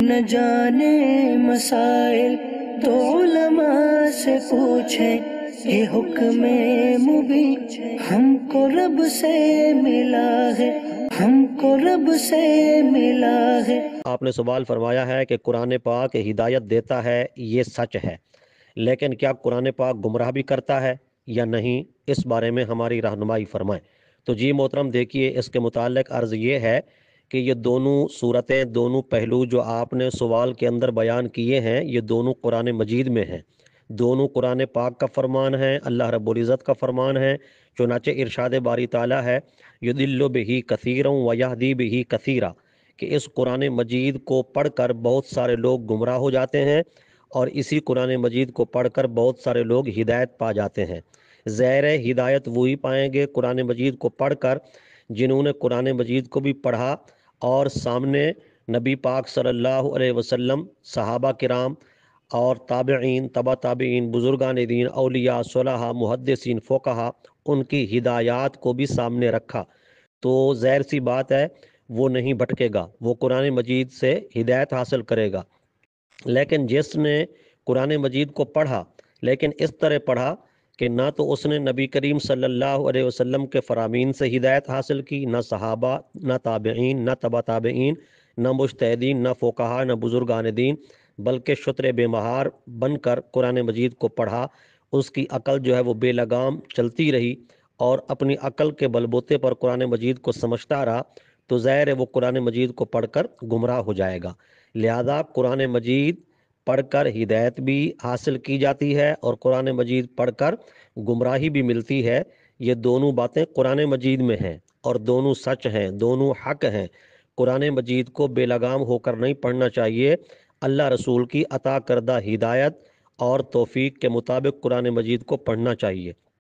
نہ جانے مسائل تو علماء سے پوچھیں، یہ حکم مبین ہم کو رب سے ملا ہے، ہم کو رب سے ملا ہے۔ آپ نے سوال فرمایا ہے کہ قرآن پاک ہدایت دیتا ہے، یہ سچ ہے، لیکن کیا قرآن پاک گمراہ بھی کرتا ہے یا نہیں؟ اس بارے میں ہماری رہنمائی فرمائیں۔ تو جی محترم، دیکھیے اس کے متعلق عرض یہ ہے کہ یہ دونوں صورتیں، دونوں پہلو جو آپ نے سوال کے اندر بیان کیے ہیں، یہ دونوں قرآن مجید میں ہیں، دونوں قرآن پاک کا فرمان ہے، اللہ رب العزت کا فرمان ہے۔ چنانچہ ارشاد باری تعالیٰ ہے یضل بہ کثیرا ویہدی بہ کثیرا، کہ اس قرآن مجید کو پڑھ کر بہت سارے لوگ گمراہ ہو جاتے ہیں اور اسی قرآن مجید کو پڑھ کر بہت سارے لوگ ہدایت پا جاتے ہیں۔ زہر ہدایت وہی پائیں گے قرآن مجید کو پڑھ کر جنہوں نے قرآن مجید کو بھی پڑھا اور سامنے نبی پاک صلی اللہ علیہ وسلم، صحابہ کرام اور تابعین، تبع تابعین، بزرگان دین، اولیاء، صلحاء، محدثین، فقہا، ان کی ہدایات کو بھی سامنے رکھا، تو ظاہر سی بات ہے وہ نہیں بھٹکے گا، وہ قرآن مجید سے ہدایت حاصل کرے گا۔ لیکن جس نے قرآن مجید کو پڑھا لیکن اس طرح پڑھا کہ نہ تو اس نے نبی کریم صلی اللہ علیہ وسلم کے فرامین سے ہدایت حاصل کی، نہ صحابہ، نہ تابعین، نہ تبع تابعین، نہ مجتہدین، نہ فقہا، نہ بزرگان دین، بلکہ شتر بے مہار بن کر قرآن مجید کو پڑھا، اس کی عقل جو ہے وہ بے لگام چلتی رہی اور اپنی عقل کے بل بوتے پر قرآن مجید کو سمجھتا رہا، تو ظاہر ہے وہ قرآن مجید کو پڑھ کر گمراہ ہو جائے گا۔ لہذا قرآن مجید پڑھ کر ہدایت بھی حاصل کی جاتی ہے اور قرآن مجید پڑھ کر گمراہی بھی ملتی ہے، یہ دونوں باتیں قرآن مجید میں ہیں اور دونوں سچ ہیں، دونوں حق ہیں۔ قرآن مجید کو بے لگام ہو کر نہیں پڑھنا چاہیے، اللہ رسول کی عطا کردہ ہدایت اور توفیق کے مطابق قرآن مجید کو پڑھنا چاہیے۔